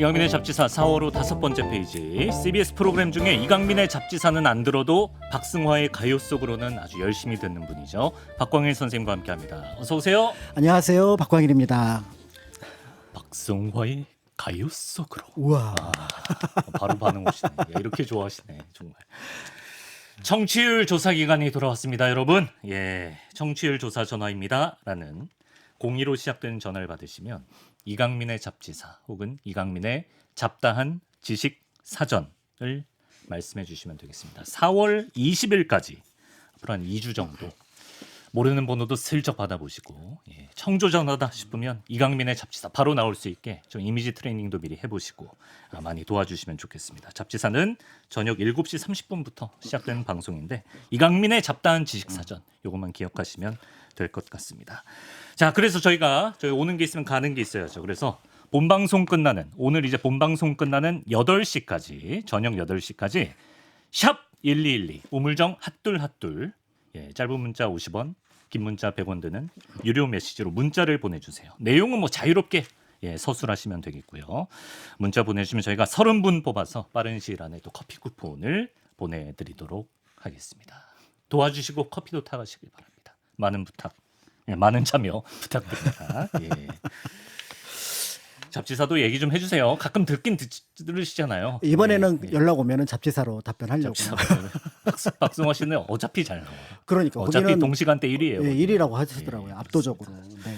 이강민의 잡지사 4월호 5번째 페이지. CBS 프로그램 중에 이강민의 잡지사는 안 들어도 박승화의 가요 속으로는 아주 열심히 듣는 분이죠. 박광일 선생님과 함께합니다. 어서 오세요. 안녕하세요, 박광일입니다. 박승화의 가요 속으로. 우와. 바로 반응 오시네. 야, 이렇게 좋아하시네 정말. 청취율 조사 기간이 돌아왔습니다, 여러분. 예, 청취율 조사 전화입니다라는 02로 시작되는 전화를 받으시면 이강민의 잡지사 혹은 이강민의 잡다한 지식 사전을 말씀해 주시면 되겠습니다. 4월 20일까지 앞으로 한 2주 정도 모르는 번호도 슬쩍 받아보시고, 예, 청조 전화다 싶으면 이강민의 잡지사 바로 나올 수 있게 좀 이미지 트레이닝도 미리 해보시고 많이 도와주시면 좋겠습니다. 잡지사는 저녁 7시 30분부터 시작되는 방송인데 이강민의 잡다한 지식사전 이것만 기억하시면 될 것 같습니다. 자, 그래서 저희 오는 게 있으면 가는 게 있어야죠. 그래서 본방송 끝나는 오늘 이제 본방송 끝나는 8시까지 저녁 8시까지 샵 1212 우물정 핫둘 예, 짧은 문자 50원, 긴 문자 100원 드는 유료 메시지로 문자를 보내주세요. 내용은 뭐 자유롭게 서술하시면 되겠고요. 문자 보내주시면 저희가 30분 뽑아서 빠른 시일 안에 또 커피 쿠폰을 보내드리도록 하겠습니다. 도와주시고 커피도 타가시길 바랍니다. 많은 부탁, 많은 참여 부탁드립니다. 예. 잡지사도 얘기 좀 해주세요. 가끔 들으시잖아요. 이번에는 예. 연락 오면은 잡지사로 답변하려고. 박승화 씨는 어차피 잘 나와요. 그러니까 어차피 거기는 동시간대 1위예요. 1위라고 하시더라고요. 예, 압도적으로. 네.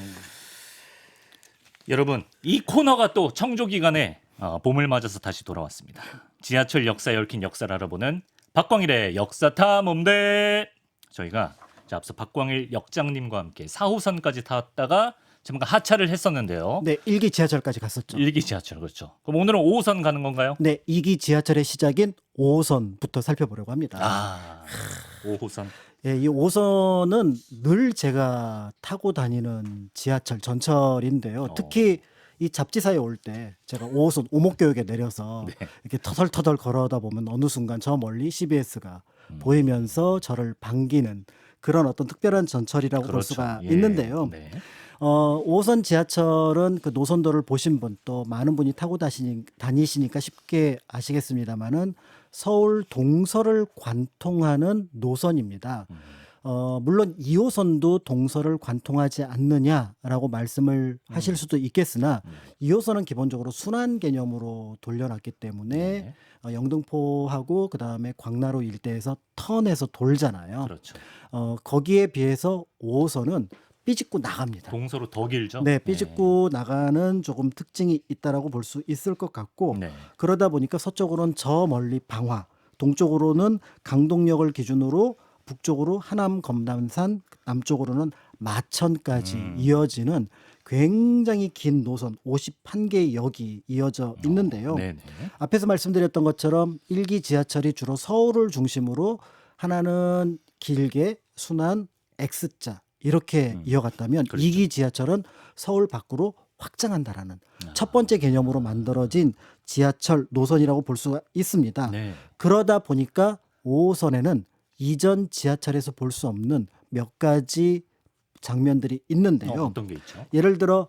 여러분, 이 코너가 또 청조 기간에 봄을 맞아서 다시 돌아왔습니다. 지하철 역사에 얽힌 역사를 알아보는 박광일의 역사탐험대. 저희가 앞서 박광일 역장님과 함께 4호선까지 탔다가 잠깐 하차를 했었는데요. 네, 1기 지하철까지 갔었죠. 1기 지하철, 그렇죠. 그럼 오늘은 5호선 가는 건가요? 네, 2기 지하철의 시작인 5호선부터 살펴보려고 합니다. 아, 5호선. 예, 이 5호선은 늘 제가 타고 다니는 지하철 전철인데요. 특히 이 잡지사에 올 때 제가 5호선 오목교역에 내려서 네. 이렇게 터덜터덜 걸어다 보면 어느 순간 저 멀리 CBS가 보이면서 저를 반기는 그런 어떤 특별한 전철이라고 볼 그렇죠. 수가 예. 있는데요. 네. 5호선 지하철은 그 노선도를 보신 분 또 많은 분이 타고 다니시니까 쉽게 아시겠습니다만은 서울 동서를 관통하는 노선입니다. 물론 2호선도 동서를 관통하지 않느냐라고 말씀을 하실 수도 있겠으나 2호선은 기본적으로 순환 개념으로 돌려놨기 때문에 네. 영등포하고 그다음에 광나루 일대에서 턴해서 돌잖아요. 그렇죠. 거기에 비해서 5호선은 삐집고 나갑니다. 동서로 더 길죠? 네, 삐집고 나가는 조금 특징이 있다라고 볼 수 있을 것 같고, 네. 그러다 보니까 서쪽으로는 저 멀리 방화, 동쪽으로는 강동역을 기준으로 북쪽으로 하남 검담산, 남쪽으로는 마천까지 이어지는 굉장히 긴 노선 51개의 역이 이어져 있는데요. 네네. 앞에서 말씀드렸던 것처럼 1기 지하철이 주로 서울을 중심으로 하나는 길게 순환 X자 이렇게 이어갔다면 그렇죠. 2기 지하철은 서울 밖으로 확장한다라는 첫 번째 개념으로 만들어진 지하철 노선이라고 볼 수가 있습니다. 네. 그러다 보니까 5호선에는 이전 지하철에서 볼 수 없는 몇 가지 장면들이 있는데요. 어떤 게 있죠? 예를 들어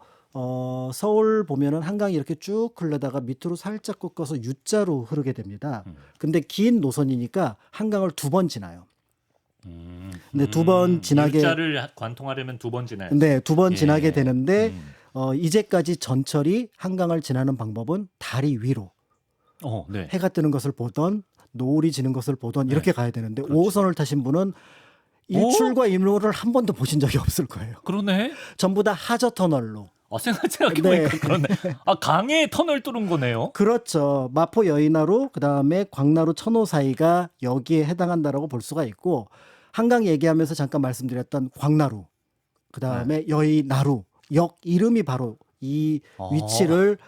서울 보면은 한강이 이렇게 쭉 흘러다가 밑으로 살짝 꺾어서 U자로 흐르게 됩니다. 근데 긴 노선이니까 한강을 2번 지나요. 근데 2번 지나게 U자를 관통하려면 2번 지나야 돼. 네, 2번 예. 지나게 되는데 이제까지 전철이 한강을 지나는 방법은 다리 위로 네. 해가 뜨는 것을 보던 노을이 지는 것을 보던 이렇게 가야 되는데 그렇죠. 5호선을 타신 분은 일출과 일몰을 한 번도 보신 적이 없을 거예요. 그러네. 전부 다 하저 터널로. 생각해보니까 네. 그러네. 강에 터널 뚫은 거네요. 그렇죠. 마포 여의나루 그다음에 광나루 천호 사이가 여기에 해당한다라고 볼 수가 있고 한강 얘기하면서 잠깐 말씀드렸던 광나루 그다음에 여의나루 역 이름이 바로 이 위치를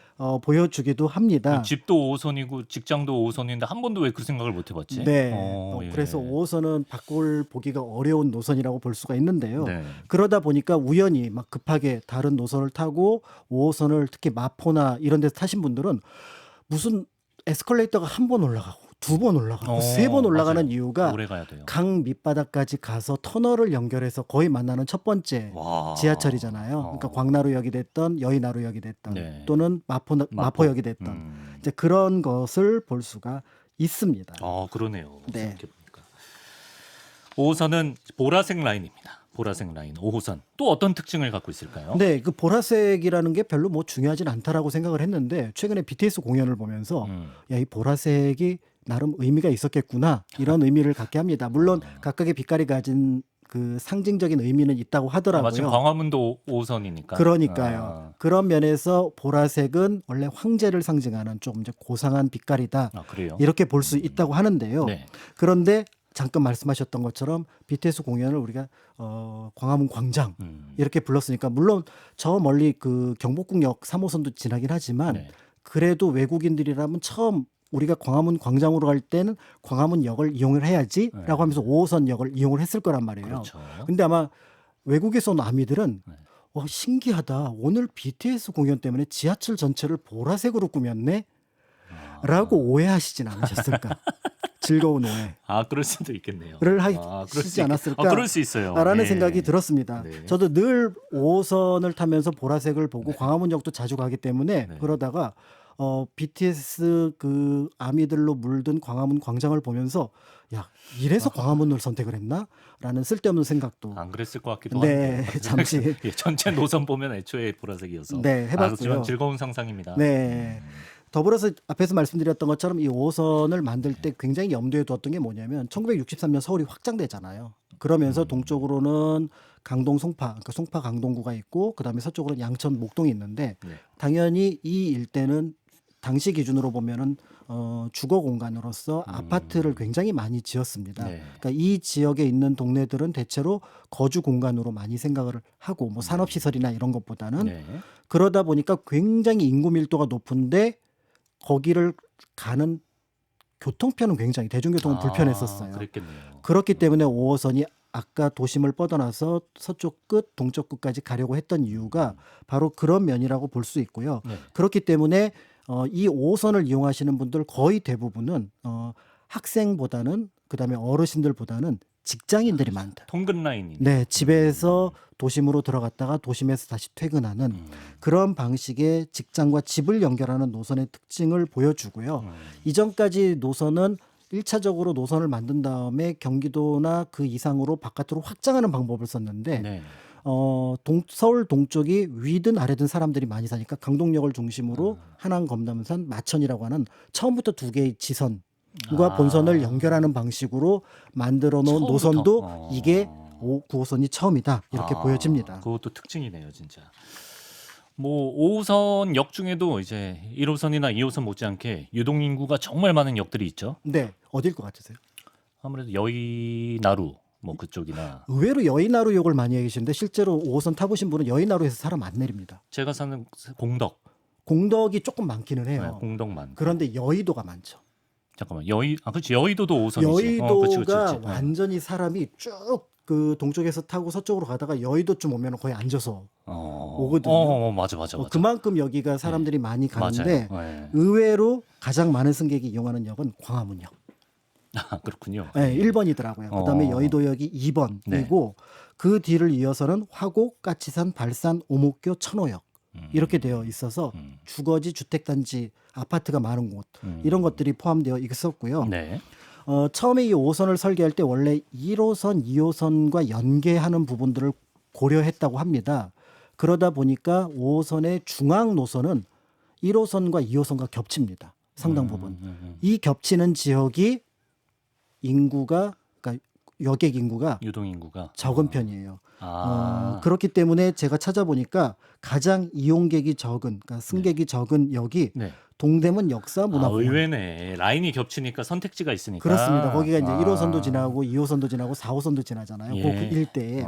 보여주기도 합니다. 집도 5호선이고 직장도 5호선인데 한 번도 왜 그 생각을 못 해봤지? 네. 예. 그래서 5호선은 바꿀 보기가 어려운 노선이라고 볼 수가 있는데요. 네. 그러다 보니까 우연히 막 급하게 다른 노선을 타고 5호선을 특히 마포나 이런 데서 타신 분들은 무슨 에스컬레이터가 한 번 올라가고 두 번 올라가고 세 번 올라가는 맞아요. 이유가 오래 가야 돼요. 강 밑바닥까지 가서 터널을 연결해서 거의 만나는 첫 번째 와. 지하철이잖아요. 그러니까 광나루역이 됐던 여의나루역이 됐던 네. 또는 마포역이 됐던 이제 그런 것을 볼 수가 있습니다. 그러네요. 네. 생각해보니까. 5호선은 보라색 라인입니다. 보라색 라인 5호선. 또 어떤 특징을 갖고 있을까요? 네, 그 보라색이라는 게 별로 뭐 중요하진 않다라고 생각을 했는데 최근에 BTS 공연을 보면서 야, 이 보라색이 나름 의미가 있었겠구나 이런 의미를 갖게 합니다. 물론 각각의 빛깔이 가진 그 상징적인 의미는 있다고 하더라고요. 마침 광화문도 5호선이니까. 그러니까요. 그런 면에서 보라색은 원래 황제를 상징하는 좀 이제 고상한 빛깔이다. 그래요? 이렇게 볼 수 있다고 하는데요. 네. 그런데 잠깐 말씀하셨던 것처럼 BTS 공연을 우리가 광화문 광장 이렇게 불렀으니까 물론 저 멀리 그 경복궁역 3호선도 지나긴 하지만 네. 그래도 외국인들이라면 처음 우리가 광화문 광장으로 갈 때는 광화문역을 이용을 해야지라고 하면서 5호선역을 이용을 했을 거란 말이에요. 그렇죠. 근데 아마 외국에서 온 아미들은 신기하다. 오늘 BTS 공연 때문에 지하철 전체를 보라색으로 꾸몄네? 라고 오해하시진 않으셨을까? 즐거운 오해. 그럴 수도 있겠네요. 를 그럴 수 하시지 않았을까? 그럴 수 있어요. 라는 예. 생각이 들었습니다. 네. 저도 늘 5호선을 타면서 보라색을 보고 광화문역도 자주 가기 때문에 그러다가 BTS 그 아미들로 물든 광화문 광장을 보면서 야, 이래서 광화문을 선택을 했나? 라는 쓸데없는 생각도 안 그랬을 것 같기도 네, 한데. 잠시 예, 전체 노선 보면 애초에 보라색이어서. 네, 해봤고요. 그렇지만 즐거운 상상입니다. 네. 더불어서 앞에서 말씀드렸던 것처럼 이 5호선을 만들 때 굉장히 염두에 두었던 게 뭐냐면 1963년 서울이 확장되잖아요. 그러면서 동쪽으로는 강동 송파, 그러니까 송파 강동구가 있고 그다음에 서쪽으로는 양천 목동이 있는데 당연히 이 일대는 당시 기준으로 보면은 주거 공간으로서 아파트를 굉장히 많이 지었습니다. 네. 그러니까 이 지역에 있는 동네들은 대체로 거주 공간으로 많이 생각을 하고 뭐 산업 시설이나 이런 것보다는 네. 그러다 보니까 굉장히 인구 밀도가 높은데 거기를 가는 교통편은 굉장히 대중교통은 불편했었어요. 그랬겠네요. 그렇기 때문에 5호선이 아까 도심을 뻗어나서 서쪽 끝, 동쪽 끝까지 가려고 했던 이유가 바로 그런 면이라고 볼 수 있고요. 네. 그렇기 때문에 이 5호선을 이용하시는 분들 거의 대부분은 학생보다는 그다음에 어르신들보다는 직장인들이 많다. 통근 라인이. 네, 집에서 도심으로 들어갔다가 도심에서 다시 퇴근하는 그런 방식의 직장과 집을 연결하는 노선의 특징을 보여주고요. 이전까지 노선은 1차적으로 노선을 만든 다음에 경기도나 그 이상으로 바깥으로 확장하는 방법을 썼는데 네. 서울 동쪽이 위든 아래든 사람들이 많이 사니까 강동역을 중심으로 한강, 검담산, 마천이라고 하는 처음부터 두 개의 지선과 본선을 연결하는 방식으로 만들어 놓은 처음부터? 노선도 이게 9호선이 처음이다 이렇게 보여집니다. 그것도 특징이네요, 진짜. 뭐 5호선 역 중에도 이제 1호선이나 2호선 못지않게 유동 인구가 정말 많은 역들이 있죠. 네, 어딜 것 같으세요? 아무래도 여의나루 뭐 그쪽이나 의외로 여의나루역을 많이 계시는데 실제로 5호선 타보신 분은 여의나루에서 사람 안 내립니다. 제가 사는 공덕. 공덕이 조금 많기는 해요. 네, 공덕만. 그런데 여의도가 많죠. 잠깐만 그렇지 여의도도 5호선이지. 여의도가 완전히 사람이 쭉 그 동쪽에서 타고 서쪽으로 가다가 여의도쯤 오면 거의 앉아서 오거든요. 맞아. 그만큼 여기가 사람들이 많이 가는데 의외로 가장 많은 승객이 이용하는 역은 광화문역. 그렇군요. 네, 1번이더라고요. 그다음에 여의도역이 2번이고 그 뒤를 이어서는 화곡, 까치산, 발산, 오목교, 천호역 이렇게 되어 있어서 주거지, 주택단지, 아파트가 많은 곳 이런 것들이 포함되어 있었고요. 네. 처음에 이 5호선을 설계할 때 원래 1호선, 2호선과 연계하는 부분들을 고려했다고 합니다. 그러다 보니까 5호선의 중앙 노선은 1호선과 2호선과 겹칩니다. 상당 부분. 이 겹치는 지역이 인구가 그러니까 여객 인구가 유동 인구가 적은 편이에요. 그렇기 때문에 제가 찾아보니까 가장 이용객이 적은 그러니까 승객이 적은 역이 동대문 역사문화공원. 의외네. 라인이 겹치니까 선택지가 있으니까. 그렇습니다. 거기가 이제 1호선도 지나고 2호선도 지나고 4호선도 지나잖아요. 그 일대에.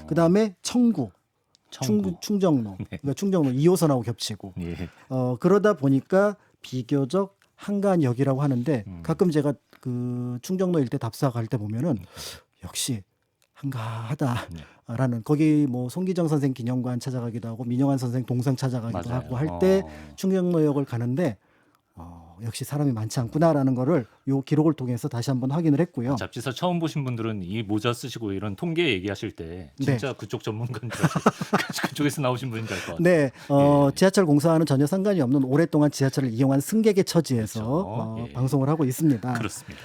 그다음에 청구. 충정로. 그러니까 충정로 2호선하고 겹치고. 그러다 보니까 비교적 한간역이라고 하는데 가끔 제가 그 충정로 일대 답사 갈 때 보면은 역시 한가하다라는 거기 뭐 송기정 선생 기념관 찾아가기도 하고 민영환 선생 동상 찾아가기도 하고 할 때 충정로역을 가는데 역시 사람이 많지 않구나라는 거를 요 기록을 통해서 다시 한번 확인을 했고요. 잡지사 처음 보신 분들은 이 모자 쓰시고 이런 통계 얘기하실 때 진짜 그쪽 전문가인 줄 알고 그쪽에서 나오신 분인 줄 알 것 같아요. 네, 예. 지하철 공사와는 전혀 상관이 없는 오랫동안 지하철을 이용한 승객의 처지에서 그렇죠. 예. 방송을 하고 있습니다. 그렇습니다.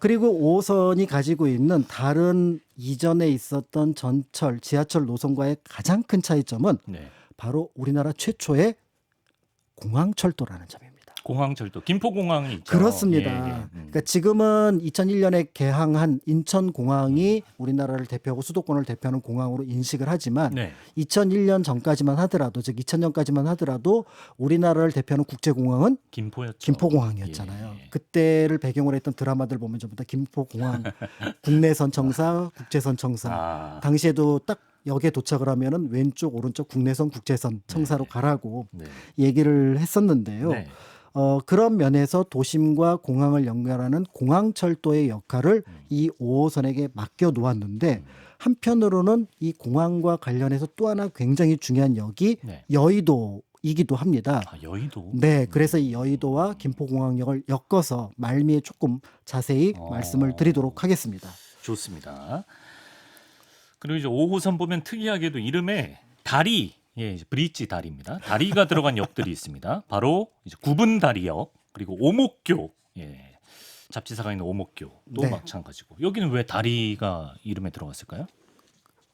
그리고 5호선이 가지고 있는 다른 이전에 있었던 전철, 지하철 노선과의 가장 큰 차이점은 네. 바로 우리나라 최초의 공항철도라는 점입니다. 공항철도 김포공항이 있죠. 그렇습니다. 예, 예. 그러니까 지금은 2001년에 개항한 인천공항이 우리나라를 대표하고 수도권을 대표하는 공항으로 인식을 하지만 네. 2001년 전까지만 하더라도 즉 2000년까지만 하더라도 우리나라를 대표하는 국제공항은 김포였죠. 김포공항이었잖아요. 예. 그때를 배경으로 했던 드라마들 보면 전부 다 김포공항, 국내선 청사, 국제선 청사. 아, 당시에도 딱 역에 도착을 하면은 왼쪽 오른쪽 국내선 국제선 청사로 네. 가라고 네. 얘기를 했었는데요. 네. 그런 면에서 도심과 공항을 연결하는 공항철도의 역할을 이 5호선에게 맡겨 놓았는데 한편으로는 이 공항과 관련해서 또 하나 굉장히 중요한 역이 네. 여의도이기도 합니다. 아, 여의도. 네, 그래서 이 여의도와 김포공항역을 엮어서 말미에 조금 자세히 말씀을 드리도록 하겠습니다. 좋습니다. 그리고 이제 5호선 보면 특이하게도 이름에 다리, 예, 이제 브릿지 다리입니다. 다리가 들어간 역들이 있습니다. 바로 이제 구분다리역 그리고 오목교, 예, 잡지사가 있는 오목교도 네. 마찬가지고 여기는 왜 다리가 이름에 들어갔을까요?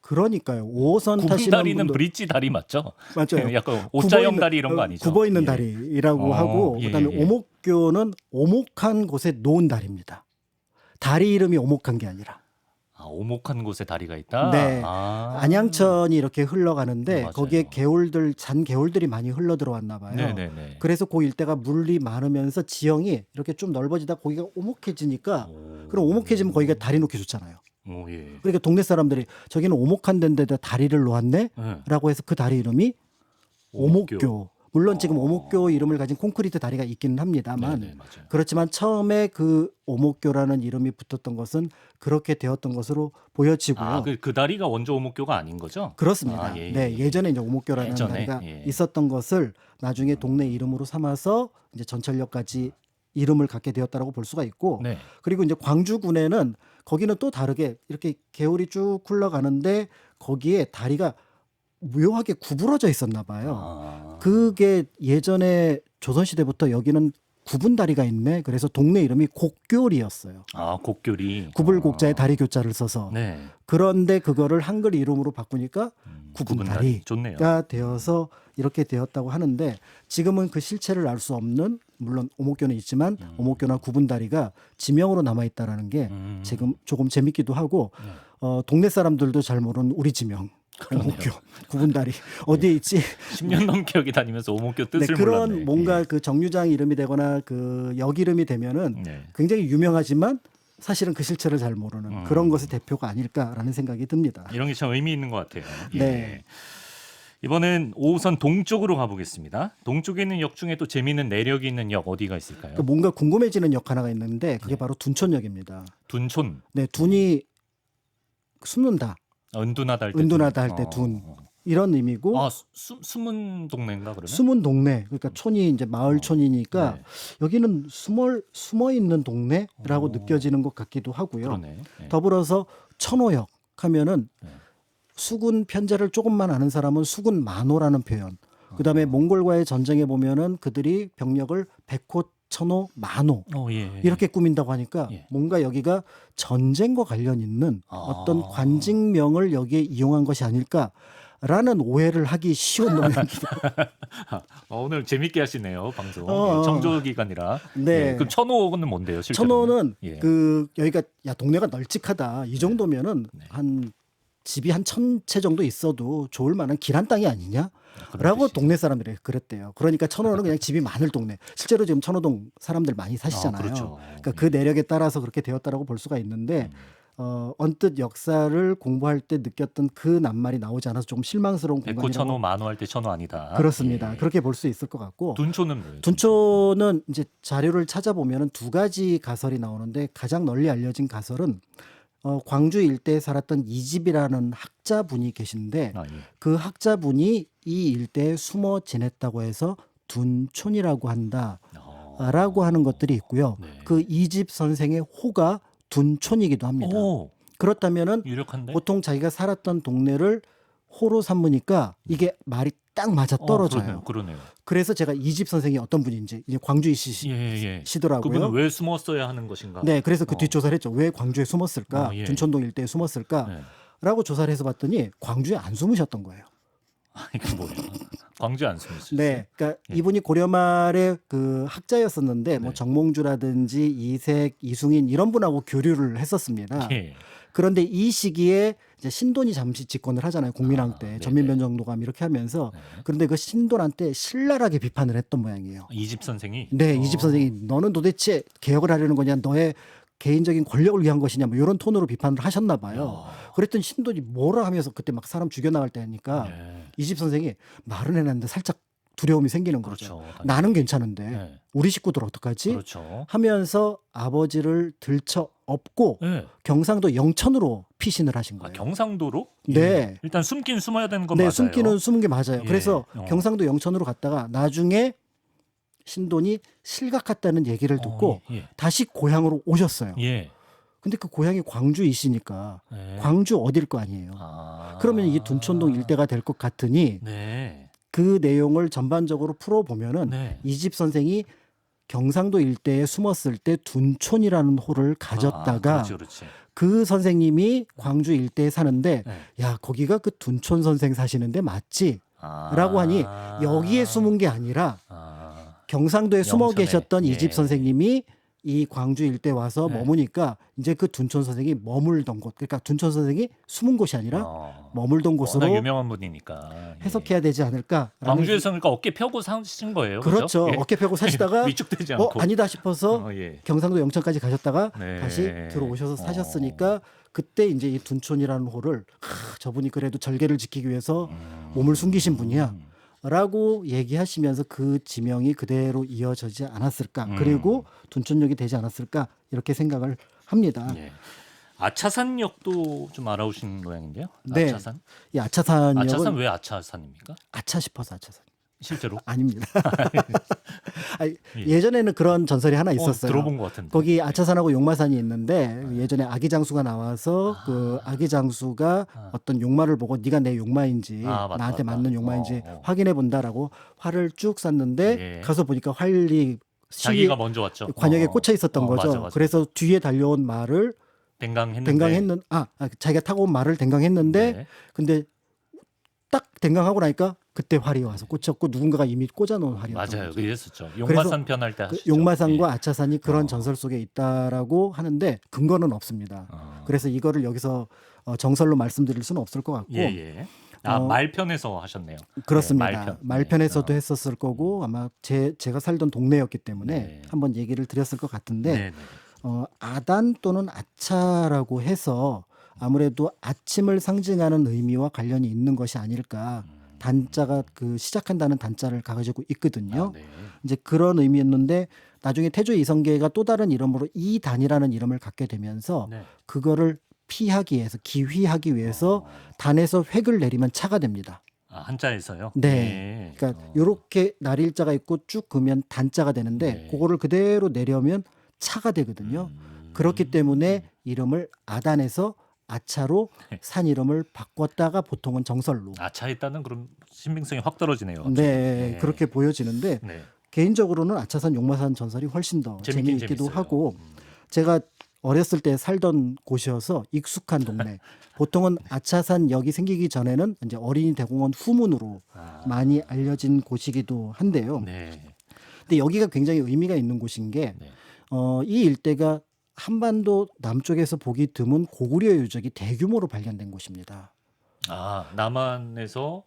그러니까요. 5호선 타시는 구분다리는 분들 브릿지 다리 맞죠? 맞아요. 약간 옷자형 굽어있는- 다리 이런 거 아니죠? 굽어 있는 예. 다리라고 하고 예, 그다음에 예. 오목교는 오목한 곳에 놓은 다리입니다. 다리 이름이 오목한 게 아니라. 아, 오목한 곳에 다리가 있다. 네. 아. 안양천이 이렇게 흘러가는데 맞아요. 거기에 개울들 잔 개울들이 많이 흘러 들어왔나 봐요. 네네네. 그래서 그 일대가 물이 많으면서 지형이 이렇게 좀 넓어지다 거기가 오목해지니까 그럼 오목해지면 거기가 다리 놓기 좋잖아요. 오, 예. 그러니까 동네 사람들이 저기는 오목한 데인데다 다리를 놓았네? 네. 라고 해서 그 다리 이름이 오목교. 물론 지금 어. 오목교 이름을 가진 콘크리트 다리가 있기는 합니다만 네네, 맞아요. 그렇지만 처음에 그 오목교라는 이름이 붙었던 것은 그렇게 되었던 것으로 보여지고요. 아, 그 다리가 원조 오목교가 아닌 거죠? 그렇습니다. 아, 예, 네, 예. 예전에 이제 오목교라는 예전에, 다리가 예. 있었던 것을 나중에 동네 이름으로 삼아서 이제 전철역까지 이름을 갖게 되었다라고 볼 수가 있고 네. 그리고 이제 광주군에는 거기는 또 다르게 이렇게 개울이 쭉 흘러가는데 거기에 다리가 묘하게 구부러져 있었나 봐요. 아. 그게 예전에 조선시대부터 여기는 구분 다리가 있네. 그래서 동네 이름이 곡교리였어요. 아, 곡교리. 구불곡자에 다리 교자를 써서. 네. 그런데 그거를 한글 이름으로 바꾸니까 구분 다리가 좋네요. 되어서 이렇게 되었다고 하는데 지금은 그 실체를 알 수 없는 물론 오목교는 있지만 오목교나 구분 다리가 지명으로 남아 있다라는 게 지금 조금 재밌기도 하고 동네 사람들도 잘 모르는 우리 지명. 오목교, 구분다리 어디에 있지? 10년 넘게 여기 다니면서 오목교 네, 뜻을 그런 몰랐네. 뭔가 그 정류장 이름이 되거나 그 역 이름이 되면은 네. 굉장히 유명하지만 사실은 그 실체를 잘 모르는 그런 것의 대표가 아닐까라는 생각이 듭니다. 이런 게 참 의미 있는 것 같아요. 예. 네. 이번엔 5호선 동쪽으로 가보겠습니다. 동쪽에 있는 역 중에 또 재미있는 내력이 있는 역 어디가 있을까요? 그 뭔가 궁금해지는 역 하나가 있는데 그게 바로 둔촌역입니다. 둔촌. 네, 둔이 숨는다 은둔하다 할 때. 은둔하다 할 때 둔. 이런 의미고 아, 숨은 동네인가 그러면? 숨은 동네 그러니까 촌이 이제 마을촌이니까 네. 여기는 숨어 있는 동네라고 느껴지는 것 같기도 하고요. 그러네. 네. 더불어서 천호역 하면은 네. 수군 편제를 조금만 아는 사람은 수군 만호라는 표현. 그다음에 몽골과의 전쟁에 보면은 그들이 병력을 백호, 천호, 만호 예. 이렇게 꾸민다고 하니까 예. 뭔가 여기가 전쟁과 관련 있는 아. 어떤 관직명을 여기에 이용한 것이 아닐까라는 오해를 하기 쉬운 놈입니다. 오늘 재밌게 하시네요 방송. 어. 청조 기간이라. 네. 예, 그럼 천호는 뭔데요? 실제로? 천호는 예. 그 여기가 야 동네가 널찍하다 이 정도면은 네. 한 집이 한 1000채 정도 있어도 좋을 만한 길한 땅이 아니냐? 그런 라고 뜻이에요. 동네 사람들이 그랬대요. 그러니까 천호는 그냥 집이 많을 동네. 실제로 지금 천호동 사람들 많이 사시잖아요. 그렇죠. 그러니까 그 내력에 따라서 그렇게 되었다라고 볼 수가 있는데 언뜻 역사를 공부할 때 느꼈던 그 낱말이 나오지 않아서 좀 실망스러운 백호 공간이라고 천호 만호 할 때 천호 아니다. 그렇습니다. 예. 그렇게 볼 수 있을 것 같고 둔촌은 뭐예요? 둔촌은 이제 자료를 찾아보면은 두 가지 가설이 나오는데 가장 널리 알려진 가설은 광주 일대에 살았던 이집이라는 학자분이 계신데 아, 예. 그 학자분이 이 일대에 숨어 지냈다고 해서 둔촌이라고 한다라고 라고 하는 것들이 있고요. 네. 그 이 집 선생의 호가 둔촌이기도 합니다. 오, 그렇다면은 유력한데. 보통 자기가 살았던 동네를 호로 삼으니까 이게 말이 딱 맞아 떨어져요. 그러네요. 그래서 제가 이 집 선생이 어떤 분인지 이제 광주에 예. 시더라고요. 그분은 왜 숨었어야 하는 것인가? 네, 그래서 그 어. 뒷조사를 했죠. 왜 광주에 숨었을까? 예. 둔촌동 일대에 숨었을까? 네. 라고 조사를 해서 봤더니 광주에 안 숨으셨던 거예요. 이게 뭐야? 광주에 안 숨었어요. 네, 그러니까 예. 이분이 고려 말에 그 학자였었는데 뭐 네. 정몽주라든지 이색, 이숭인 이런 분하고 교류를 했었습니다. 예. 그런데 이 시기에 이제 신돈이 잠시 집권을 하잖아요. 국민왕 때 네네. 전민변정도감 이렇게 하면서 네. 그런데 그 신돈한테 신랄하게 비판을 했던 모양이에요. 이집 선생이. 네, 이 집 선생이 너는 도대체 개혁을 하려는 거냐, 너의 개인적인 권력을 위한 것이냐, 뭐 이런 톤으로 비판을 하셨나 봐요. 그랬더니 신돈이 뭐라 하면서 그때 막 사람 죽여나갈 때 하니까 네. 이 집 선생이 말은 해놨는데 살짝 두려움이 생기는 거죠. 그렇죠. 나는 괜찮은데 네. 우리 식구들 어떡하지? 그렇죠. 하면서 아버지를 들쳐 업고 네. 경상도 영천으로 피신을 하신 아, 거예요. 경상도로? 네. 예. 일단 숨긴 숨어야 되는 건 네, 맞아요. 숨기는 숨은 게 맞아요. 예. 그래서 어. 경상도 영천으로 갔다가 나중에 신돈이 실각했다는 얘기를 듣고 예. 다시 고향으로 오셨어요. 예. 근데 그 고향이 광주이시니까 예. 광주 어딜 거 아니에요. 아. 그러면 이게 둔촌동 일대가 될 것 같으니 네. 그 내용을 전반적으로 풀어보면은 네. 이 집 선생이 경상도 일대에 숨었을 때 둔촌이라는 호를 가졌다가 그렇지. 그 선생님이 광주 일대에 사는데 네. 야 거기가 그 둔촌 선생 사시는데 맞지? 아. 라고 하니 여기에 숨은 게 아니라 아. 경상도에 숨어 영천에. 계셨던 예. 이 집 선생님이 이 광주 일대 와서 네. 머무니까 이제 그 둔촌 선생이 머물던 곳, 그러니까 둔촌 선생이 숨은 곳이 아니라 머물던 곳으로 워낙 유명한 분이니까 해석해야 되지 않을까? 광주에서 그러니까 어깨 펴고 사신 거예요. 그렇죠. 예. 어깨 펴고 사시다가 위축되지 않고. 아니다 싶어서 예. 경상도 영천까지 가셨다가 네. 다시 들어오셔서 사셨으니까 그때 이제 이 둔촌이라는 호를 저분이 그래도 절개를 지키기 위해서 몸을 숨기신 분이야. 라고 얘기하시면서 그 지명이 그대로 이어지지 않았을까. 그리고 둔촌역이 되지 않았을까. 이렇게 생각을 합니다. 예. 아차산역도 좀 알아오신 모양인데요. 네. 아차산? 이 아차산역은 아차산 왜 아차산입니까? 아차 싶어서 아차산. 실제로? 아닙니다. 아니, 예. 예전에는 그런 전설이 하나 있었어요. 들어본 것 같은데. 거기 아차산하고 용마산이 있는데 예전에 아기장수가 나와서 그 아기장수가 어떤 용마를 보고 네가 내 용마인지 맞다, 나한테 맞다. 맞는 용마인지 확인해 본다라고 활을 쭉 쐈는데 예. 가서 보니까 활이 자기가 먼저 왔죠. 관역에 꽂혀 있었던 거죠. 맞아. 그래서 뒤에 달려온 말을 댕강했는데. 자기가 타고 온 말을 댕강했는데 네. 근데 딱 댕강하고 나니까 그때 활이 와서 꽂혔고 누군가가 이미 꽂아놓은 활이었던 맞아요. 거죠. 그랬었죠. 용마산 편할 때 그 하시죠. 용마산과 예. 아차산이 그런 전설 속에 있다라고 하는데 근거는 없습니다. 그래서 이거를 여기서 정설로 말씀드릴 수는 없을 것 같고 예. 말편에서 하셨네요. 그렇습니다. 네, 말편에서도 네. 했었을 거고 아마 제가 살던 동네였기 때문에 네. 한번 얘기를 드렸을 것 같은데 네. 아단 또는 아차라고 해서 아무래도 아침을 상징하는 의미와 관련이 있는 것이 아닐까. 단자가 그 시작한다는 단자를 가지고 있거든요. 네. 이제 그런 의미였는데 나중에 태조 이성계가 또 다른 이름으로 이단이라는 이름을 갖게 되면서 네. 그거를 피하기 위해서 기휘하기 위해서 단에서 획을 내리면 차가 됩니다. 한자에서요? 네. 그러니까 요렇게 날일자가 있고 쭉 그으면 단자가 되는데 네. 그거를 그대로 내려면 차가 되거든요. 그렇기 때문에 이름을 아단에서 아차로 산 이름을 바꿨다가 보통은 정설로. 아차에 따른 그럼 신빙성이 확 떨어지네요. 네, 그렇게 보여지는데 네. 개인적으로는 아차산 용마산 전설이 훨씬 더 재밌긴 재미있기도 재밌어요. 하고 제가 어렸을 때 살던 곳이어서 익숙한 동네. 보통은 아차산역이 생기기 전에는 이제 어린이 대공원 후문으로 많이 알려진 곳이기도 한데요. 네. 근데 여기가 굉장히 의미가 있는 곳인 게 네. 이 일대가 한반도 남쪽에서 보기 드문 고구려 유적이 대규모로 발견된 곳입니다. 남한에서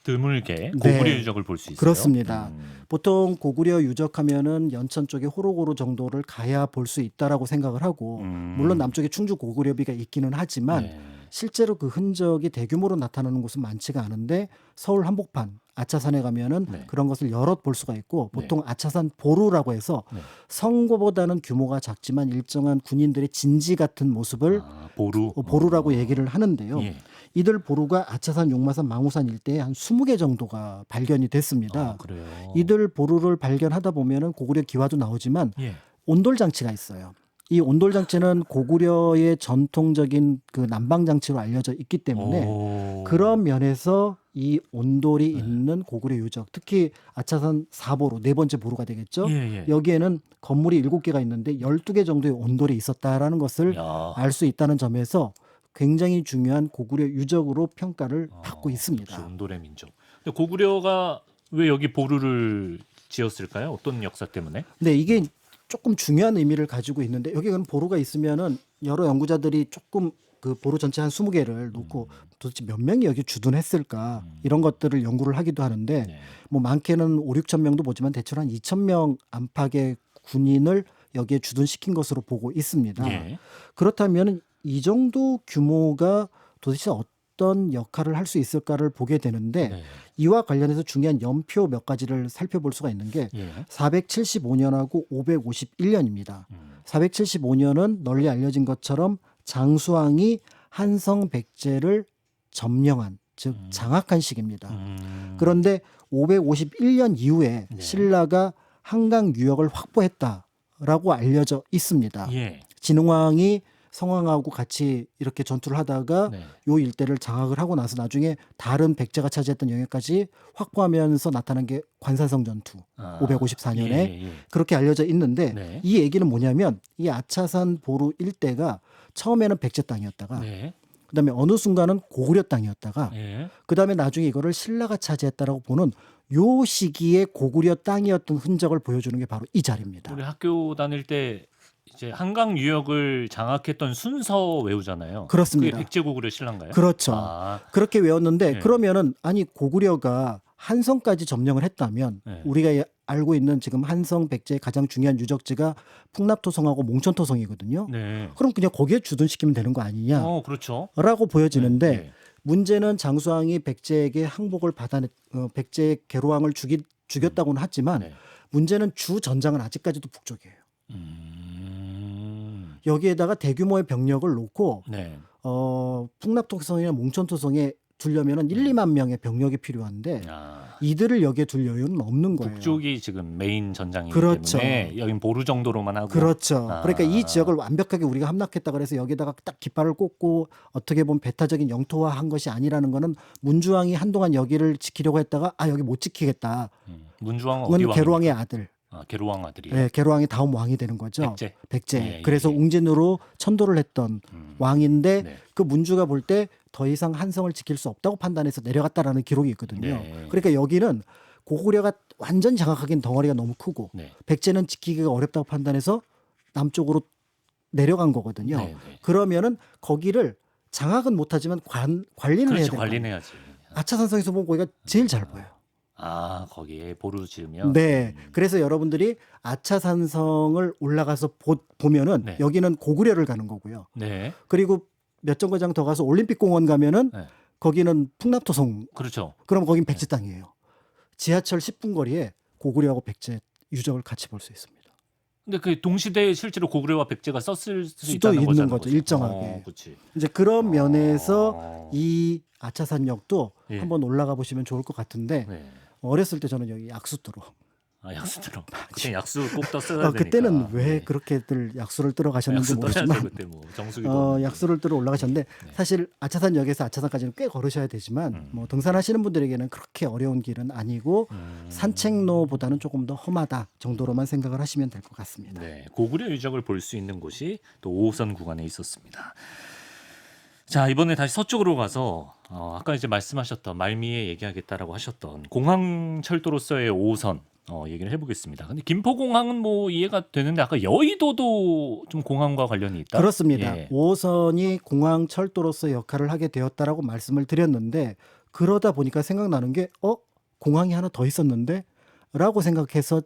드물게 네. 고구려 유적을 볼 수 있어요. 그렇습니다. 보통 고구려 유적하면은 연천 쪽에 호로고루 정도를 가야 볼 수 있다라고 생각을 하고 물론 남쪽에 충주 고구려비가 있기는 하지만 네. 실제로 그 흔적이 대규모로 나타나는 곳은 많지가 않은데 서울 한복판 아차산에 가면은 네. 그런 것을 여럿 볼 수가 있고 보통 아차산 보루라고 해서 네. 성고보다는 규모가 작지만 일정한 군인들의 진지 같은 모습을 보루. 보루라고 얘기를 하는데요. 예. 이들 보루가 아차산, 용마산, 망우산 일대에 한 20개 정도가 발견이 됐습니다. 그래요. 이들 보루를 발견하다 보면은 고구려 기와도 나오지만 예. 온돌 장치가 있어요. 이 온돌 장치는 고구려의 전통적인 그 난방 장치로 알려져 있기 때문에 오. 그런 면에서 이 온돌이 있는 고구려 유적, 특히 아차산 4보루, 네 번째 보루가 되겠죠. 예, 예. 여기에는 건물이 7개가 있는데 12개 정도의 온돌이 있었다라는 것을 야. 알 수 있다는 점에서 굉장히 중요한 고구려 유적으로 평가를 받고 있습니다. 역시 온돌의 민족. 근데 고구려가 왜 여기 보루를 지었을까요? 어떤 역사 때문에? 네, 이게 조금 중요한 의미를 가지고 있는데 여기는 보루가 있으면은 여러 연구자들이 조금 그 보루 전체 한 20개를 놓고 도대체 몇 명이 여기 주둔했을까 이런 것들을 연구를 하기도 하는데 네. 뭐 많게는 5, 6천 명도 보지만 대충 한 2천 명 안팎의 군인을 여기에 주둔시킨 것으로 보고 있습니다. 예. 그렇다면 이 정도 규모가 도대체 어떤 역할을 할 수 있을까를 보게 되는데 네. 이와 관련해서 중요한 연표 몇 가지를 살펴볼 수가 있는 게 예. 475년하고 551년입니다. 475년은 널리 알려진 것처럼 장수왕이 한성 백제를 점령한 즉 장악한 시기입니다. 그런데 551년 이후에 네. 신라가 한강 유역을 확보했다라고 알려져 있습니다. 예. 진흥왕이 성왕하고 같이 이렇게 전투를 하다가 네. 요 일대를 장악을 하고 나서 나중에 다른 백제가 차지했던 영역까지 확보하면서 나타난 게 관산성 전투 아. 554년에 예, 예. 그렇게 알려져 있는데 네. 이 얘기는 뭐냐면 이 아차산 보루 일대가 처음에는 백제 땅이었다가 네. 그다음에 어느 순간은 고구려 땅이었다가 예. 그다음에 나중에 이거를 신라가 차지했다라고 보는 요 시기에 고구려 땅이었던 흔적을 보여주는 게 바로 이 자리입니다. 우리 학교 다닐 때 이제 한강 유역을 장악했던 순서 외우잖아요. 그렇습니다. 그게 백제고구려 신라인가요? 그렇죠. 아. 그렇게 외웠는데 네. 그러면은 아니 고구려가 한성까지 점령을 했다면 네. 우리가 알고 있는 지금 한성 백제의 가장 중요한 유적지가 풍납토성하고 몽천토성이거든요. 네. 그럼 그냥 거기에 주둔시키면 되는 거 아니냐라고 그렇죠. 보여지는데 네. 문제는 장수왕이 백제에게 항복을 백제의 계로왕을 죽였다고는 하지만 네. 문제는 주 전장은 아직까지도 북쪽이에요. 음. 여기에다가 대규모의 병력을 놓고 네. 풍납토성이나 몽천토성에 두려면은 1, 2만 명의 병력이 필요한데 아. 이들을 여기에 둘 여유는 없는 거예요. 북쪽이 지금 메인 전장이기 그렇죠. 때문에 여긴 보루 정도로만 하고. 그렇죠. 아. 그러니까 이 지역을 완벽하게 우리가 함락했다 그래서 여기다가 딱 깃발을 꽂고 어떻게 보면 배타적인 영토화한 것이 아니라는 거는 문주왕이 한동안 여기를 지키려고 했다가 여기 못 지키겠다. 문주왕은 어디 이건 왕? 계로왕의 아들. 계로왕 아들이요. 네, 계로왕이 다음 왕이 되는 거죠. 백제. 예, 그래서 예. 웅진으로 천도를 했던 왕인데 네. 그 문주가 볼 때 더 이상 한성을 지킬 수 없다고 판단해서 내려갔다라는 기록이 있거든요. 네. 그러니까 여기는 고구려가 완전 장악하기엔 덩어리가 너무 크고 네. 백제는 지키기가 어렵다고 판단해서 남쪽으로 내려간 거거든요. 네, 네. 그러면은 거기를 장악은 못하지만 관리는 해야 그렇죠. 돼요. 관리해야지. 아차산성에서 보면 거기가 제일 잘 보여요. 거기에 보루 지으면. 네. 그래서 여러분들이 아차산성을 올라가서 보면은 네. 여기는 고구려를 가는 거고요. 네. 그리고 몇 정거장 더 가서 올림픽공원 가면은 네. 거기는 풍납토성. 그렇죠. 그럼 거긴 백제 땅이에요. 지하철 10분 거리에 고구려하고 백제 유적을 같이 볼 수 있습니다. 근데 그 동시대에 실제로 고구려와 백제가 썼을 수 수도 있다는 있는 거잖아요. 거죠, 일정하게. 그렇지. 이제 그런 면에서 이 아차산역도 예. 한번 올라가 보시면 좋을 것 같은데 네. 어렸을 때 저는 여기 약수도로 약수 들어. 그때 약수 꼭 떴어야 되니까. 그때는 왜 네. 그렇게들 약수를 뜨러 가셨는지 약수 떠야죠 모르지만 그때 뭐 정수기도. 약수를 뜨러 올라가셨는데 네. 사실 아차산역에서 아차산까지는 꽤 걸으셔야 되지만 뭐 등산하시는 분들에게는 그렇게 어려운 길은 아니고 산책로보다는 조금 더 험하다 정도로만 생각을 하시면 될 것 같습니다. 네, 고구려 유적을 볼 수 있는 곳이 또 5호선 구간에 있었습니다. 자, 이번에 다시 서쪽으로 가서 아까 이제 말씀하셨던 말미에 얘기하겠다라고 하셨던 공항철도로서의 5호선 얘기를 해보겠습니다. 근데 김포공항은 뭐 이해가 되는데 아까 여의도도 좀 공항과 관련이 있다? 그렇습니다. 예. 5호선이 공항 철도로서 역할을 하게 되었다라고 말씀을 드렸는데 그러다 보니까 생각나는 게 공항이 하나 더 있었는데 라고 생각해서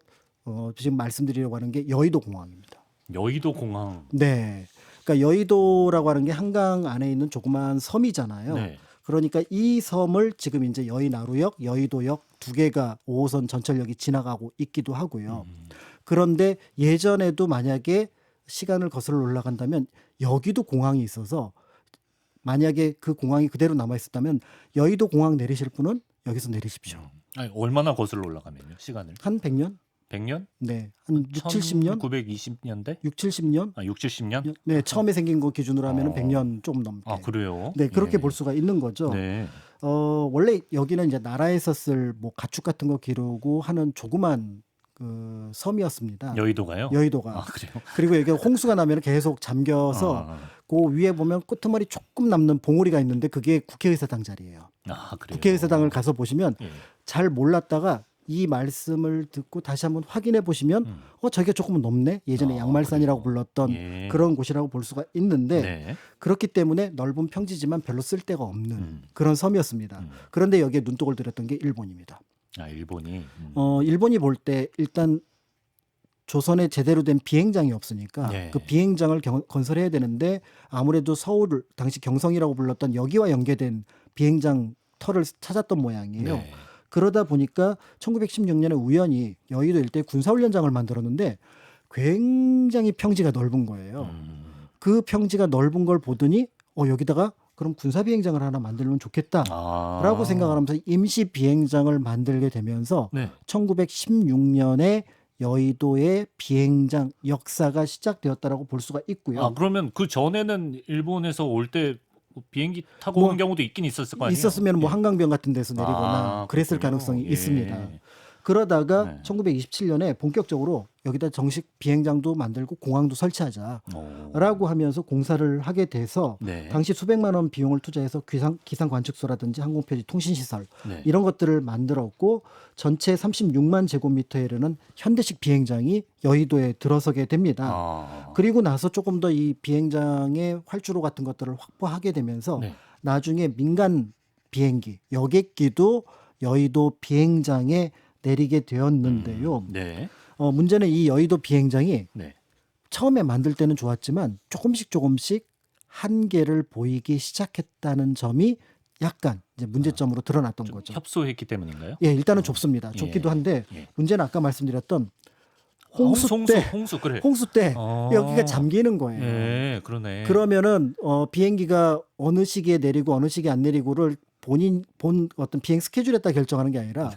지금 말씀드리려고 하는 게 여의도 공항입니다. 여의도 공항. 네. 그러니까 여의도라고 하는 게 한강 안에 있는 조그만 섬이잖아요. 네. 그러니까 이 섬을 지금 이제 여의나루역, 여의도역 두 개가 5호선 전철역이 지나가고 있기도 하고요. 그런데 예전에도 만약에 시간을 거슬러 올라간다면 여기도 공항이 있어서 만약에 그 공항이 그대로 남아 있었다면 여의도 공항 내리실 분은 여기서 내리십시오. 아니, 얼마나 거슬러 올라가면요? 시간을? 한 100년? 100년? 네. 한 6, 70년? 1920년대? 6, 70년? 아, 6, 70년? 네, 처음에 생긴 거 기준으로 하면 어. 100년 조금 넘게. 아, 그래요? 네, 그렇게 예. 볼 수가 있는 거죠. 네. 원래 여기는 이제 나라에서 쓸 뭐 가축 같은 거 기르고 하는 조그만 그 섬이었습니다. 여의도가요? 여의도가. 아, 그래요? 그리고 여기 홍수가 나면 계속 잠겨서 그 위에 보면 끄트머리 조금 남는 봉우리가 있는데 그게 국회의사당 자리예요. 아, 그래요? 국회의사당을 가서 보시면 예. 잘 몰랐다가 이 말씀을 듣고 다시 한번 확인해 보시면 저게 조금은 높네. 예전에 아, 양말산이라고 그래요? 불렀던 예. 그런 곳이라고 볼 수가 있는데 네. 그렇기 때문에 넓은 평지지만 별로 쓸데가 없는 그런 섬이었습니다. 음. 그런데 여기에 눈독을 들였던 게 일본입니다. 아, 일본이. 일본이 볼 때 일단 조선에 제대로 된 비행장이 없으니까 네. 그 비행장을 건설해야 되는데 아무래도 서울을 당시 경성이라고 불렀던 여기와 연계된 비행장 터를 찾았던 모양이에요. 네. 그러다 보니까 1916년에 우연히 여의도 일대에 군사훈련장을 만들었는데 굉장히 평지가 넓은 거예요. 그 평지가 넓은 걸 보더니 여기다가 그럼 군사비행장을 하나 만들면 좋겠다라고 아. 생각을 하면서 임시 비행장을 만들게 되면서 네. 1916년에 여의도의 비행장 역사가 시작되었다라고 볼 수가 있고요. 아, 그러면 그 전에는 일본에서 올 때 비행기 타고 뭐 오는 경우도 있긴 있었을 거 아니에요? 있었으면 뭐 예. 한강변 같은 데서 내리거나 아, 그랬을 그렇군요. 가능성이 예. 있습니다. 그러다가 네. 1927년에 본격적으로 여기다 정식 비행장도 만들고 공항도 설치하자라고 오. 하면서 공사를 하게 돼서 네. 당시 수백만 원 비용을 투자해서 기상 관측소라든지 항공편지 통신시설 네. 이런 것들을 만들었고 전체 36만 제곱미터에 이르는 현대식 비행장이 여의도에 들어서게 됩니다. 아. 그리고 나서 조금 더 이 비행장의 활주로 같은 것들을 확보하게 되면서 네. 나중에 민간 비행기, 여객기도 여의도 비행장에 내리게 되었는데요. 네. 문제는 이 여의도 비행장이 네. 처음에 만들 때는 좋았지만 조금씩 한계를 보이기 시작했다는 점이 약간 이제 문제점으로 드러났던 좀 거죠. 협소했기 때문인가요? 예, 일단은 좁습니다. 좁기도 예. 한데 예. 문제는 아까 말씀드렸던 홍수 홍수 그래. 때 어. 여기가 잠기는 거예요. 예, 그러네. 그러면은 비행기가 어느 시기에 내리고 어느 시기에 안 내리고를 본 어떤 비행 스케줄에 따라 결정하는 게 아니라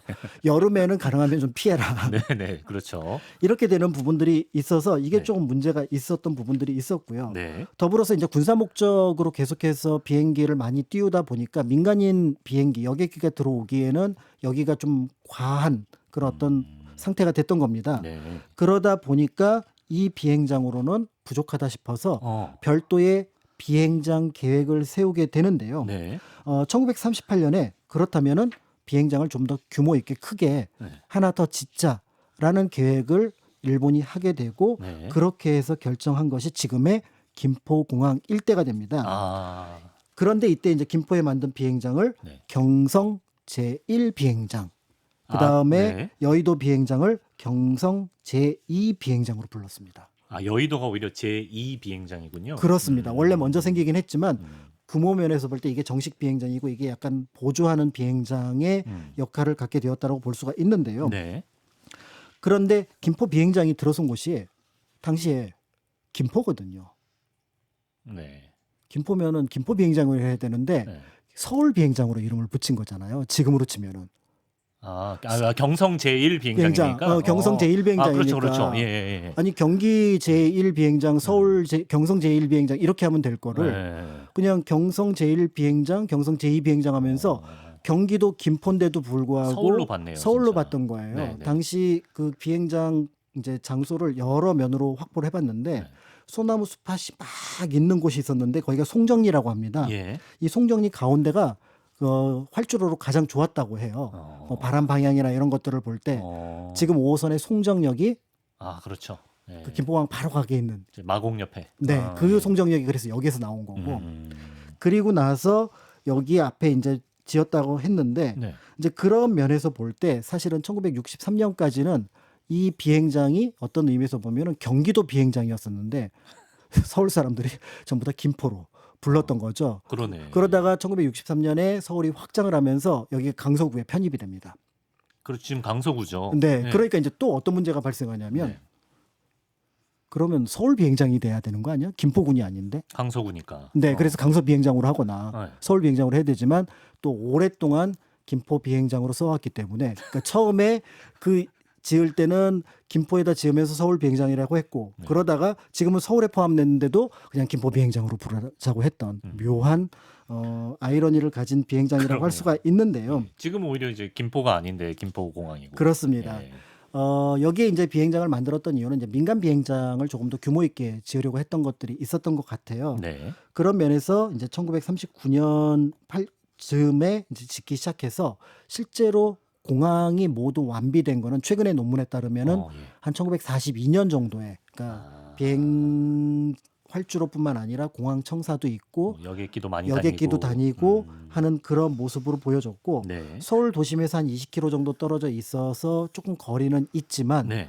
여름에는 가능하면 좀 피해라. 네, 네, 그렇죠. 이렇게 되는 부분들이 있어서 이게 네. 조금 문제가 있었던 부분들이 있었고요. 네. 더불어서 이제 군사 목적으로 계속해서 비행기를 많이 띄우다 보니까 민간인 비행기 여객기가 들어오기에는 여기가 좀 과한 그런 어떤 상태가 됐던 겁니다. 네. 그러다 보니까 이 비행장으로는 부족하다 싶어서 별도의 비행장 계획을 세우게 되는데요. 네. 1938년에 그렇다면은 비행장을 좀 더 규모 있게 크게 네. 하나 더 짓자라는 계획을 일본이 하게 되고 네. 그렇게 해서 결정한 것이 지금의 김포공항 일대가 됩니다. 아. 그런데 이때 이제 김포에 만든 비행장을 네. 경성 제1 비행장, 그 다음에 네. 여의도 비행장을 경성 제2 비행장으로 불렀습니다. 아, 여의도가 오히려 제2 비행장이군요. 그렇습니다. 원래 먼저 생기긴 했지만 규모 면에서 볼 때 이게 정식 비행장이고 이게 약간 보조하는 비행장의 역할을 갖게 되었다고 볼 수가 있는데요. 네. 그런데 김포 비행장이 들어선 곳이 당시에 김포거든요. 네. 김포면은 김포 비행장으로 해야 되는데 네. 서울 비행장으로 이름을 붙인 거잖아요. 지금으로 치면은. 경성 제1 비행장이니까. 경성 제1 비행장이니까. 아, 그렇죠, 그렇죠. 예, 예. 아니 경기 제1 비행장, 서울 경성 제1 비행장 이렇게 하면 될 거를 네. 그냥 경성 제1 비행장, 경성 제2 비행장 하면서 경기도 김포인데도 불구하고 서울로 봤네요, 서울로 진짜. 봤던 거예요. 네, 네. 당시 그 비행장 이제 장소를 여러 면으로 확보를 해봤는데 네. 소나무 숲밭이 막 있는 곳이 있었는데 거기가 송정리라고 합니다. 예. 이 송정리 가운데가 활주로로 가장 좋았다고 해요. 뭐 바람 방향이나 이런 것들을 볼 때 지금 5호선의 송정역이 아, 그렇죠. 예. 그 김포공항 바로 가게 있는 이제 마곡 옆에. 네, 그 송정역이 그래서 여기서 나온 거고 음. 그리고 나서 여기 앞에 이제 지었다고 했는데 네. 이제 그런 면에서 볼 때 사실은 1963년까지는 이 비행장이 어떤 의미에서 보면은 경기도 비행장이었었는데 서울 사람들이 전부 다 김포로 불렀던 거죠. 그러네. 그러다가 1963년에 서울이 확장을 하면서 여기 강서구에 편입이 됩니다. 그렇죠. 지금 강서구죠. 네, 네. 그러니까 이제 또 어떤 문제가 발생하냐면 네. 그러면 서울 비행장이 돼야 되는 거 아니야? 김포군이 아닌데. 강서구니까. 네, 그래서 강서 비행장으로 하거나 네. 서울 비행장으로 해야 되지만 또 오랫동안 김포 비행장으로 써왔기 때문에 그러니까 처음에 그 지을 때는 김포에다 지으면서 서울 비행장이라고 했고 네. 그러다가 지금은 서울에 포함됐는데도 그냥 김포 비행장으로 부르자고 했던 묘한 아이러니를 가진 비행장이라고 할 그럼요. 수가 있는데요. 지금 오히려 이제 김포가 아닌데 김포공항이고. 그렇습니다. 예. 여기에 이제 비행장을 만들었던 이유는 이제 민간 비행장을 조금 더 규모 있게 지으려고 했던 것들이 있었던 것 같아요. 네. 그런 면에서 이제 1939년 즈음에 이제 짓기 시작해서 실제로 공항이 모두 완비된 거는 최근의 논문에 따르면은 예. 한 1942년 정도에 그러니까 비행 활주로뿐만 아니라 공항 청사도 있고 여객기도 많이 여객기도 다니고 하는 그런 모습으로 보여졌고 네. 서울 도심에서 한 20km 정도 떨어져 있어서 조금 거리는 있지만 네.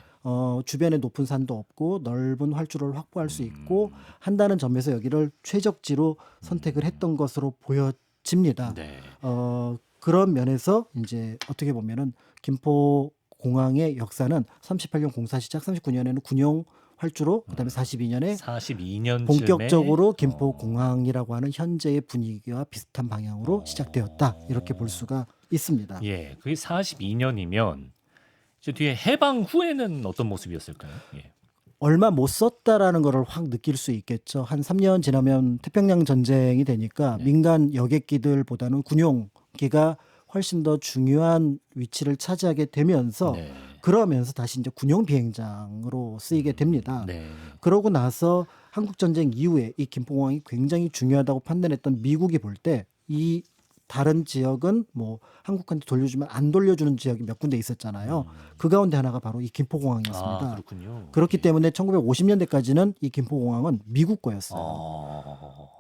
주변에 높은 산도 없고 넓은 활주로를 확보할 수 있고 한다는 점에서 여기를 최적지로 선택을 했던 것으로 보여집니다. 네. 그런 면에서 이제 어떻게 보면은 김포 공항의 역사는 38년 공사 시작, 39년에는 군용 활주로, 그다음에 42년에 42년쯤에 본격적으로 김포 공항이라고 하는 현재의 분위기와 비슷한 방향으로 시작되었다. 이렇게 볼 수가 있습니다. 예, 그게 42년이면 이제 뒤에 해방 후에는 어떤 모습이었을까요? 예. 얼마 못 썼다라는 거를 확 느낄 수 있겠죠. 한 3년 지나면 태평양 전쟁이 되니까 네. 민간 여객기들보다는 군용기가 훨씬 더 중요한 위치를 차지하게 되면서 네. 그러면서 다시 이제 군용 비행장으로 쓰이게 됩니다. 네. 그러고 나서 한국 전쟁 이후에 이 김포공항이 굉장히 중요하다고 판단했던 미국이 볼 때 이 다른 지역은 뭐 한국한테 돌려주면 안 돌려주는 지역이 몇 군데 있었잖아요. 그 가운데 하나가 바로 이 김포공항이었습니다. 아, 그렇군요. 그렇기 예. 때문에 1950년대까지는 이 김포공항은 미국 거였어요.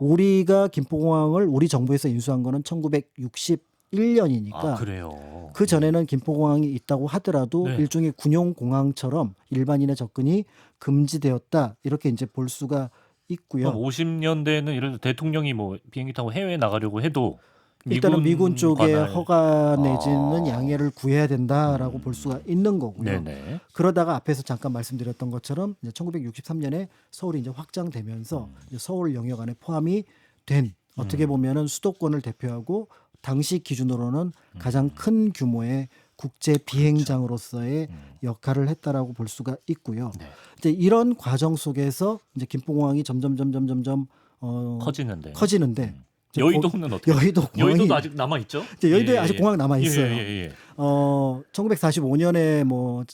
우리가 김포공항을 우리 정부에서 인수한 거는 1961년이니까 그래요. 그 전에는 김포공항이 있다고 하더라도 네. 일종의 군용 공항처럼 일반인의 접근이 금지되었다 이렇게 이제 볼 수가 있고요. 그럼 50년대에는 예를 들어 대통령이 뭐 비행기 타고 해외에 나가려고 해도 일단은 미군 쪽에 관할- 허가 내지는 아. 양해를 구해야 된다라고 볼 수가 있는 거고요. 네네. 그러다가 앞에서 잠깐 말씀드렸던 것처럼 이제 1963년에 서울이 이제 확장되면서 이제 서울 영역 안에 포함이 된 어떻게 보면은 수도권을 대표하고 당시 기준으로는 가장 큰 규모의 국제 비행장으로서의 역할을 했다라고 볼 수가 있고요. 네. 이제 이런 과정 속에서 이제 김포공항이 점점 커지는데. 커지는데 이제 여의도는 어떻게? 여의도 공항이 여의도도 아직 남아 있죠? 이제 여의도에 아직 공항 남아 있어요. 예. 1945년에 뭐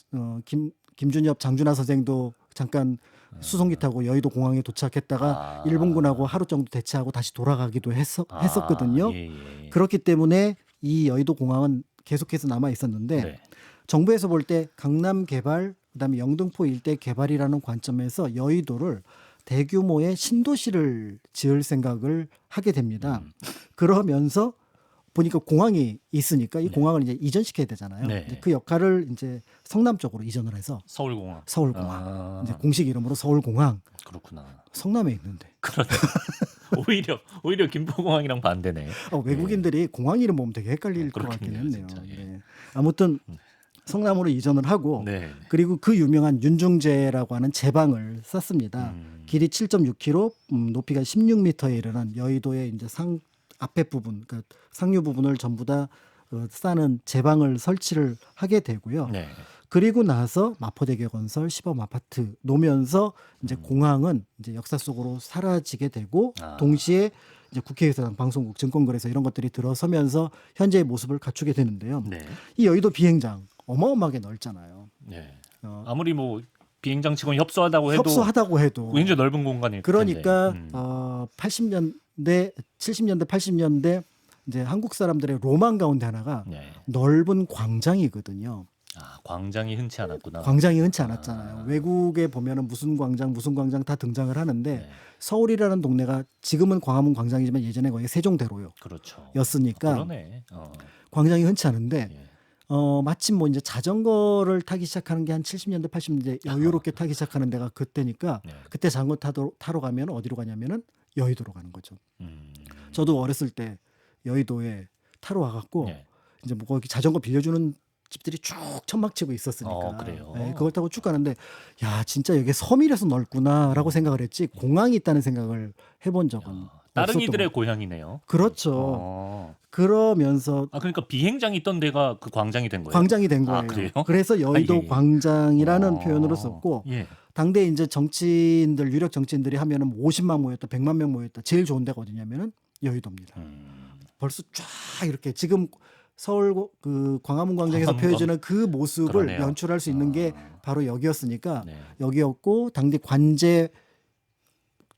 김준엽 장준하 선생도 잠깐 수송기 타고 여의도 공항에 도착했다가 일본군하고 하루 정도 대치하고 다시 돌아가기도 했었거든요. 예. 그렇기 때문에 이 여의도 공항은 계속해서 남아 있었는데 네. 정부에서 볼 때 강남 개발 그다음에 영등포 일대 개발이라는 관점에서 여의도를 대규모의 신도시를 지을 생각을 하게 됩니다. 그러면서 보니까 공항이 있으니까 이 공항을 이제 이전시켜야 되잖아요. 네. 이제 그 역할을 이제 성남 쪽으로 이전을 해서 서울공항. 서울공항. 이제 공식 이름으로 서울공항. 그렇구나. 성남에 있는데. 그러네. 오히려 김포공항이랑 반대네. 외국인들이 공항 이름 보면 되게 헷갈릴 것 같긴 그렇겠네요, 했네요. 진짜. 예. 네. 아무튼 성남으로 이전을 하고 네. 그리고 그 유명한 윤중제라고 하는 제방을 쌓습니다. 길이 7.6km, 높이가 16m에 이르는 여의도의 이제 앞에 부분, 그러니까 상류 부분을 전부 다 쌓는 제방을 설치를 하게 되고요. 네. 그리고 나서 마포대교 건설, 시범 아파트 놓으면서 이제 공항은 이제 역사 속으로 사라지게 되고 동시에 이제 국회의사당, 방송국, 증권거래소 이런 것들이 들어서면서 현재의 모습을 갖추게 되는데요. 네. 이 여의도 비행장 어마어마하게 넓잖아요. 네. 아무리 뭐 비행장 직원 협소하다고 해도 협소하다고 해도 굉장히 넓은 공간일 그러니까 텐데. 80년대, 70년대, 80년대 이제 한국 사람들의 로망 가운데 하나가 네. 넓은 광장이거든요. 광장이 흔치 않았구나. 광장이 흔치 않았잖아요. 외국에 보면은 무슨 광장 다 등장을 하는데 네. 서울이라는 동네가 지금은 광화문 광장이지만 예전에 거의 세종대로요. 그렇죠. 였으니까 그러네. 광장이 흔치 않은데 예. 마침 뭐 이제 자전거를 타기 시작하는 게 한 70년대 80년대 여유롭게 타기 시작하는 데가 그때니까 네. 그때 자전거 타러 가면 어디로 가냐면은 여의도로 가는 거죠. 음. 저도 어렸을 때 여의도에 타러 와갖고 네. 이제 뭐 거기 자전거 빌려주는 집들이 쭉 천막치고 있었으니까. 그래요? 네, 그걸 타고 쭉 가는데 야 진짜 여기 섬이라서 넓구나라고 생각을 했지 공항이 있다는 생각을 해본 적은 다른 없었던 이들의 것 같아요. 고향이네요. 그렇죠. 그러면서 그러니까 비행장이 있던 데가 그 광장이 된 거예요. 광장이 된 거예요. 그래요? 그래서 여의도 예, 예. 광장이라는 표현으로 썼고 예. 당대 이제 정치인들 유력 정치인들이 하면은 50만 모였다, 100만 명 모였다. 제일 좋은 데가 어디냐면은 여의도입니다. 벌써 쫙 이렇게 지금 서울 그 광화문 광장에서 광화문 보여주는 그 모습을 그러네요. 연출할 수 있는 게 바로 여기였으니까 네. 여기였고 당대 관제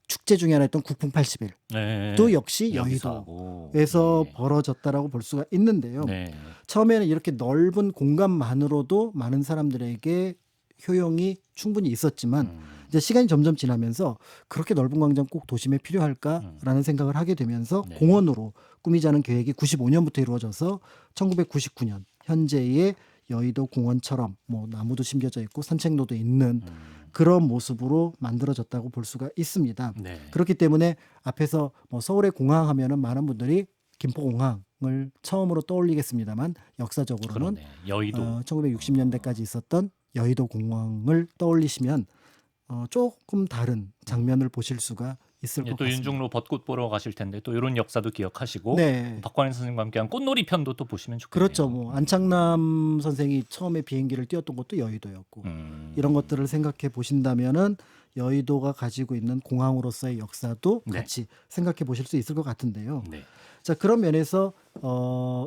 축제 중에 하나였던 국풍 80일 네. 또 역시 여기서 하고. 여의도에서 네. 벌어졌다라고 볼 수가 있는데요. 네. 처음에는 이렇게 넓은 공간만으로도 많은 사람들에게 효용이 충분히 있었지만 이제 시간이 점점 지나면서 그렇게 넓은 광장 꼭 도심에 필요할까라는 생각을 하게 되면서 네. 공원으로 꾸미자는 계획이 95년부터 이루어져서 1999년 현재의 여의도 공원처럼 뭐 나무도 심겨져 있고 산책로도 있는 그런 모습으로 만들어졌다고 볼 수가 있습니다. 네. 그렇기 때문에 앞에서 뭐 서울의 공항 하면은 많은 분들이 김포공항을 처음으로 떠올리겠습니다만 역사적으로는 그러네. 여의도. 1960년대까지 있었던 여의도 공항을 떠올리시면 조금 다른 장면을 보실 수가 있을 것 또 같습니다. 윤중로 벚꽃 보러 가실 텐데 또 이런 역사도 기억하시고 네. 박관일 선생님과 함께한 꽃놀이 편도 또 보시면 좋겠네요. 그렇죠. 뭐 안창남 선생이 처음에 비행기를 띄웠던 것도 여의도였고 이런 것들을 생각해 보신다면은 여의도가 가지고 있는 공항으로서의 역사도 네. 같이 생각해 보실 수 있을 것 같은데요. 네. 자 그런 면에서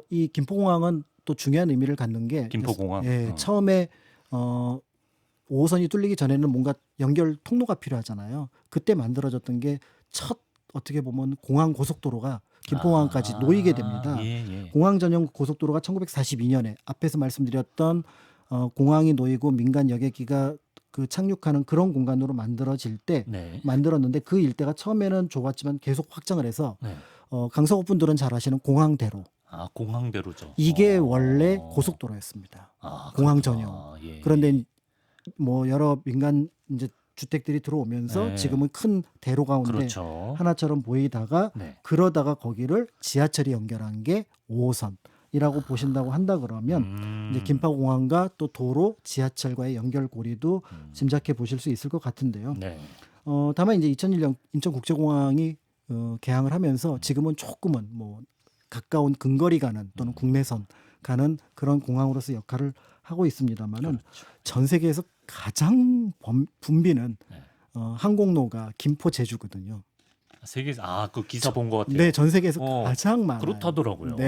이 김포공항은 또 중요한 의미를 갖는 게 김포공항. 예, 처음에 5호선이 뚫리기 전에는 뭔가 연결 통로가 필요하잖아요. 그때 만들어졌던 게 첫 어떻게 보면 공항 고속도로가 김포공항까지 놓이게 됩니다. 예, 예. 공항 전용 고속도로가 1942년에 앞에서 말씀드렸던 공항이 놓이고 민간 여객기가 그 착륙하는 그런 공간으로 만들어질 때 네. 만들었는데 그 일대가 처음에는 좁았지만 계속 확장을 해서 네. 강서구 분들은 잘 아시는 공항대로 공항대로죠. 이게 원래 고속도로였습니다. 공항 전용. 예. 그런데 뭐 여러 민간 이제 주택들이 들어오면서 네. 지금은 큰 대로 가운데 그렇죠. 하나처럼 보이다가 네. 그러다가 거기를 지하철이 연결한 게 5호선이라고 보신다고 한다 그러면 이제 김포공항과 또 도로 지하철과의 연결고리도 짐작해 보실 수 있을 것 같은데요. 네. 다만 이제 2001년 인천국제공항이 개항을 하면서 지금은 조금은 뭐 가까운 근거리 가는 또는 국내선 가는 그런 공항으로서 역할을 하고 있습니다만은 그렇죠. 전 세계에서 가장 붐비는 네. 항공로가 김포 제주거든요. 세계에서 그 기사 본 것 같아요. 네, 전 세계에서 어, 가장 많아요. 그렇다더라고요. 네.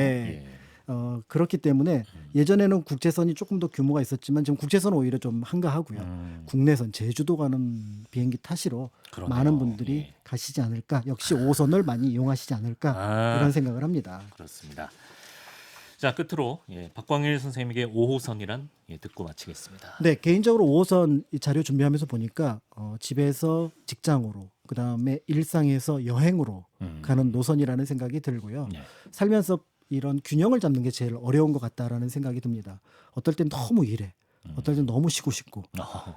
예. 그렇기 때문에 예전에는 국제선이 조금 더 규모가 있었지만 지금 국제선은 오히려 좀 한가하고요. 국내선 제주도 가는 비행기 타시러 그러네요. 많은 분들이 예. 가시지 않을까. 역시 5호선을 많이 이용하시지 않을까 이런 생각을 합니다. 그렇습니다. 자 끝으로 박광일 선생님에게 5호선이란 듣고 마치겠습니다. 네, 개인적으로 5호선 이 자료 준비하면서 보니까 집에서 직장으로 그다음에 일상에서 여행으로 가는 노선이라는 생각이 들고요. 네. 살면서 이런 균형을 잡는 게 제일 어려운 것 같다라는 생각이 듭니다. 어떨 땐 너무 일해. 어떨 땐 너무 쉬고 싶고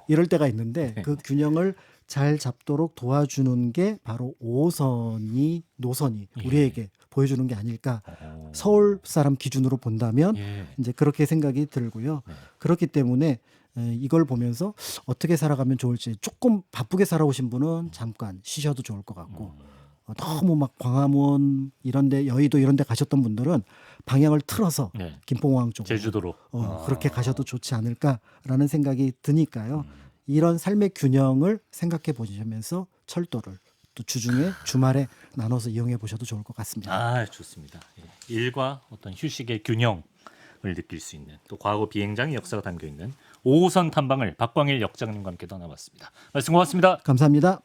이럴 때가 있는데 그 균형을 잘 잡도록 도와주는 게 바로 5호선이 노선이 우리에게 보여주는 게 아닐까. 서울 사람 기준으로 본다면 이제 그렇게 생각이 들고요. 그렇기 때문에 이걸 보면서 어떻게 살아가면 좋을지 조금 바쁘게 살아오신 분은 잠깐 쉬셔도 좋을 것 같고 너무 막 광화문 이런데 여의도 이런데 가셨던 분들은 방향을 틀어서 김포공항 쪽으로 제주도로 그렇게 가셔도 좋지 않을까라는 생각이 드니까요. 이런 삶의 균형을 생각해 보시면서 철도를 또 주중에 주말에 나눠서 이용해 보셔도 좋을 것 같습니다. 좋습니다. 일과 어떤 휴식의 균형을 느낄 수 있는 또 과거 비행장의 역사가 담겨 있는 5호선 탐방을 박광일 역장님과 함께 떠나봤습니다. 말씀 고맙습니다. 감사합니다.